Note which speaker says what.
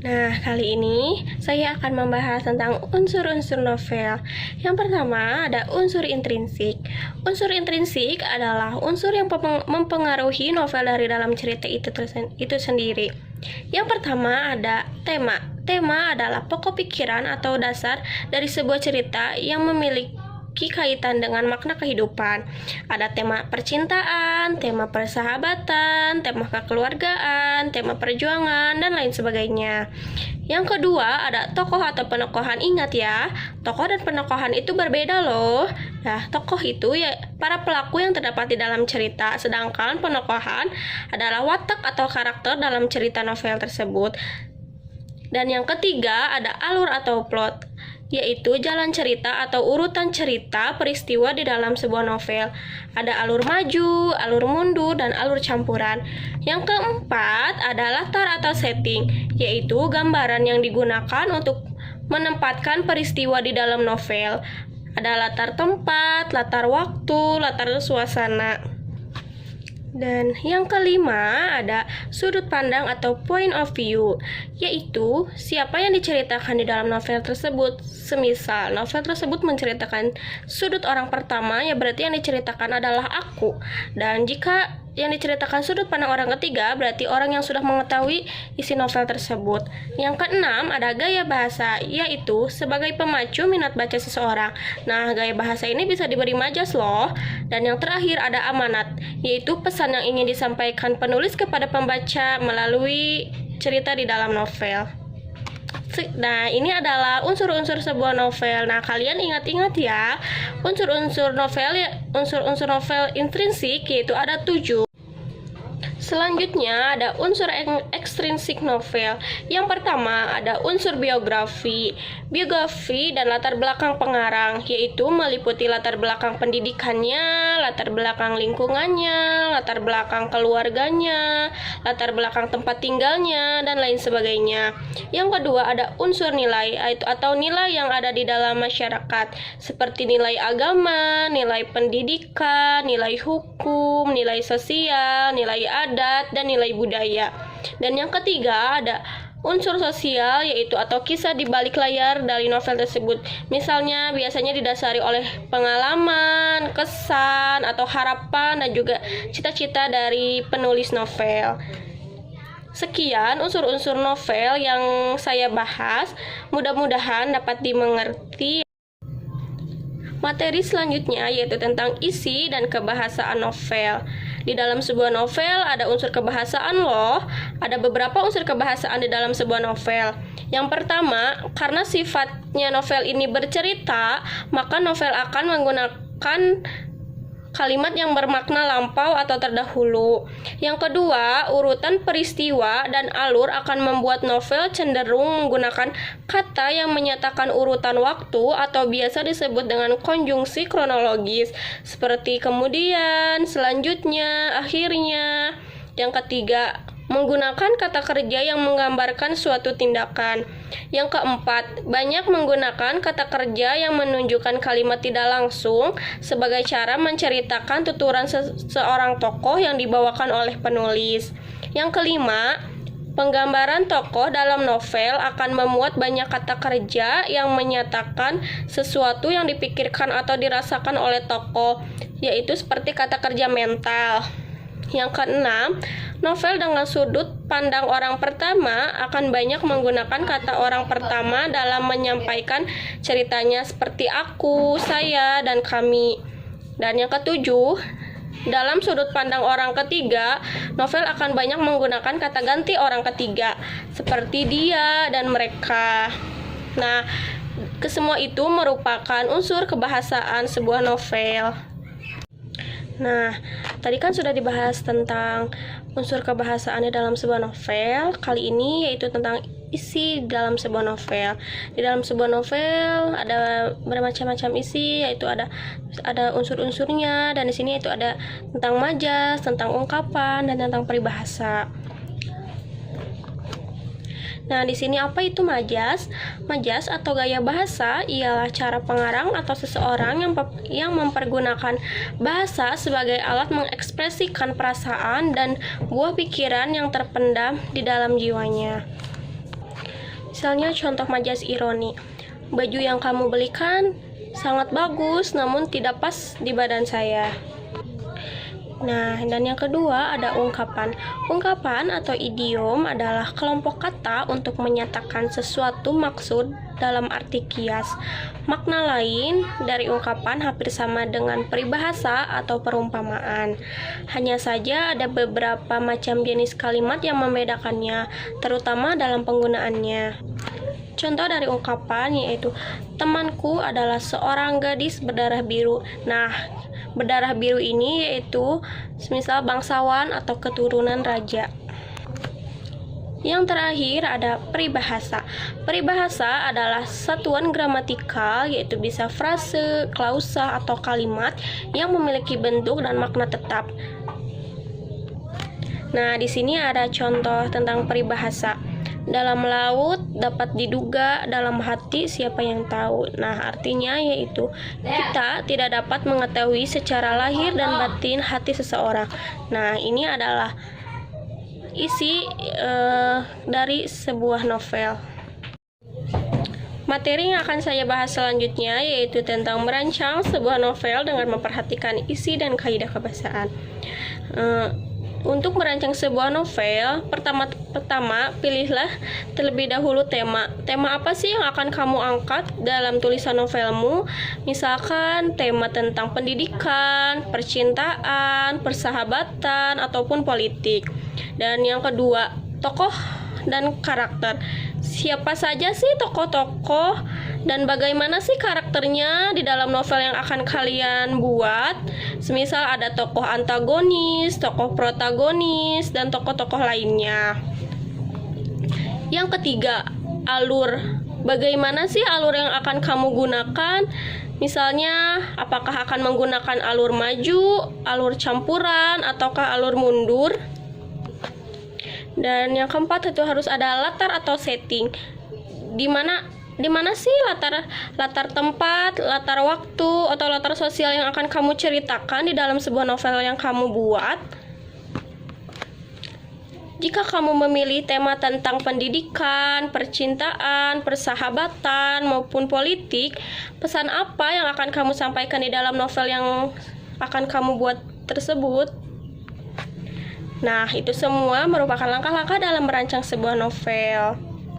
Speaker 1: Nah, kali ini saya akan membahas tentang unsur-unsur novel. Yang pertama ada unsur intrinsik. Unsur intrinsik adalah unsur yang mempengaruhi novel dari dalam cerita itu sendiri. Yang pertama ada tema. Tema adalah pokok pikiran atau dasar dari sebuah cerita yang memiliki kaitan dengan makna kehidupan. Ada tema percintaan, tema persahabatan, tema kekeluargaan, tema perjuangan, dan lain sebagainya. Yang kedua ada tokoh atau penokohan. Ingat ya, tokoh dan penokohan itu berbeda loh. Nah, tokoh itu ya para pelaku yang terdapat di dalam cerita, sedangkan penokohan adalah watak atau karakter dalam cerita novel tersebut. Dan yang ketiga ada alur atau plot, yaitu jalan cerita atau urutan cerita peristiwa di dalam sebuah novel. Ada alur maju, alur mundur, dan alur campuran. Yang keempat ada latar atau setting, yaitu gambaran yang digunakan untuk menempatkan peristiwa di dalam novel. Ada latar tempat, latar waktu, latar suasana. Dan yang kelima ada sudut pandang atau point of view, yaitu siapa yang diceritakan di dalam novel tersebut. Semisal novel tersebut menceritakan sudut orang pertama, ya berarti yang diceritakan adalah aku. Dan jika yang diceritakan sudut pandang orang ketiga, berarti orang yang sudah mengetahui isi novel tersebut. Yang keenam ada gaya bahasa, yaitu sebagai pemacu minat baca seseorang. Nah, gaya bahasa ini bisa diberi majas loh. Dan yang terakhir ada amanat, yaitu pesan yang ingin disampaikan penulis kepada pembaca melalui cerita di dalam novel. Nah, ini adalah unsur-unsur sebuah novel. Nah, kalian ingat-ingat ya, unsur-unsur novel intrinsik yaitu ada 7. Selanjutnya ada unsur ekstrinsik novel. Yang pertama ada unsur biografi. Biografi dan latar belakang pengarang, yaitu meliputi latar belakang pendidikannya, latar belakang lingkungannya, latar belakang keluarganya, latar belakang tempat tinggalnya, dan lain sebagainya. Yang kedua ada unsur nilai, atau nilai yang ada di dalam masyarakat, seperti nilai agama, nilai pendidikan, nilai hukum, nilai sosial, nilai adat, dan nilai budaya. Dan yang ketiga ada unsur sosial, yaitu atau kisah di balik layar dari novel tersebut. Misalnya biasanya didasari oleh pengalaman, kesan, atau harapan, dan juga cita-cita dari penulis novel. Sekian unsur-unsur novel yang saya bahas, mudah-mudahan dapat dimengerti. Materi selanjutnya yaitu tentang isi dan kebahasaan novel. Di dalam sebuah novel ada unsur kebahasaan loh. Ada beberapa unsur kebahasaan di dalam sebuah novel. Yang pertama, karena sifatnya novel ini bercerita, maka novel akan menggunakan kalimat yang bermakna lampau atau terdahulu. Yang kedua, urutan peristiwa dan alur akan membuat novel cenderung menggunakan kata yang menyatakan urutan waktu atau biasa disebut dengan konjungsi kronologis, seperti kemudian, selanjutnya, akhirnya. Yang ketiga, menggunakan kata kerja yang menggambarkan suatu tindakan. Yang keempat, banyak menggunakan kata kerja yang menunjukkan kalimat tidak langsung sebagai cara menceritakan tuturan seorang tokoh yang dibawakan oleh penulis. Yang kelima, penggambaran tokoh dalam novel akan memuat banyak kata kerja yang menyatakan sesuatu yang dipikirkan atau dirasakan oleh tokoh, yaitu seperti kata kerja mental. Yang keenam, novel dengan sudut pandang orang pertama akan banyak menggunakan kata orang pertama dalam menyampaikan ceritanya, seperti aku, saya, dan kami. Dan yang ketujuh, dalam sudut pandang orang ketiga, novel akan banyak menggunakan kata ganti orang ketiga, seperti dia dan mereka. Nah, kesemua itu merupakan unsur kebahasaan sebuah novel. Nah, tadi kan sudah dibahas tentang unsur kebahasaan di dalam sebuah novel. Kali ini yaitu tentang isi dalam sebuah novel. Di dalam sebuah novel ada bermacam-macam isi, yaitu ada unsur-unsurnya, dan di sini itu ada tentang majas, tentang ungkapan, dan tentang peribahasa. Nah, di sini apa itu majas? Majas atau gaya bahasa ialah cara pengarang atau seseorang yang mempergunakan bahasa sebagai alat mengekspresikan perasaan dan buah pikiran yang terpendam di dalam jiwanya. Misalnya contoh majas ironi. Baju yang kamu belikan sangat bagus, namun tidak pas di badan saya. Nah, dan yang kedua ada ungkapan. Ungkapan atau idiom adalah kelompok kata untuk menyatakan sesuatu maksud dalam arti kias. Makna lain dari ungkapan hampir sama dengan peribahasa atau perumpamaan. Hanya saja ada beberapa macam jenis kalimat yang membedakannya, terutama dalam penggunaannya. Contoh dari ungkapan yaitu, temanku adalah seorang gadis berdarah biru. Nah, berdarah biru ini yaitu semisal bangsawan atau keturunan raja. Yang terakhir ada peribahasa. Peribahasa adalah satuan gramatikal, yaitu bisa frase, klausa, atau kalimat yang memiliki bentuk dan makna tetap. Nah, di sini ada contoh tentang peribahasa. Dalam laut dapat diduga, dalam hati siapa yang tahu. Nah, artinya yaitu kita tidak dapat mengetahui secara lahir dan batin hati seseorang. Nah, ini adalah isi dari sebuah novel. Materi yang akan saya bahas selanjutnya yaitu tentang merancang sebuah novel dengan memperhatikan isi dan kaidah kebahasaan. Untuk merancang sebuah novel, pertama pilihlah terlebih dahulu tema. Tema apa sih yang akan kamu angkat dalam tulisan novelmu? Misalkan tema tentang pendidikan, percintaan, persahabatan, ataupun politik. Dan yang kedua, tokoh dan karakter. Siapa saja sih tokoh-tokoh dan bagaimana sih karakternya di dalam novel yang akan kalian buat? Semisal ada tokoh antagonis, tokoh protagonis, dan tokoh-tokoh lainnya. Yang ketiga, alur. Bagaimana sih alur yang akan kamu gunakan? Misalnya, apakah akan menggunakan alur maju, alur campuran, ataukah alur mundur? Dan yang keempat itu harus ada latar atau setting. Di mana sih latar tempat, latar waktu, atau latar sosial yang akan kamu ceritakan di dalam sebuah novel yang kamu buat? Jika kamu memilih tema tentang pendidikan, percintaan, persahabatan, maupun politik, pesan apa yang akan kamu sampaikan di dalam novel yang akan kamu buat tersebut? Nah, itu semua merupakan langkah-langkah dalam merancang sebuah novel.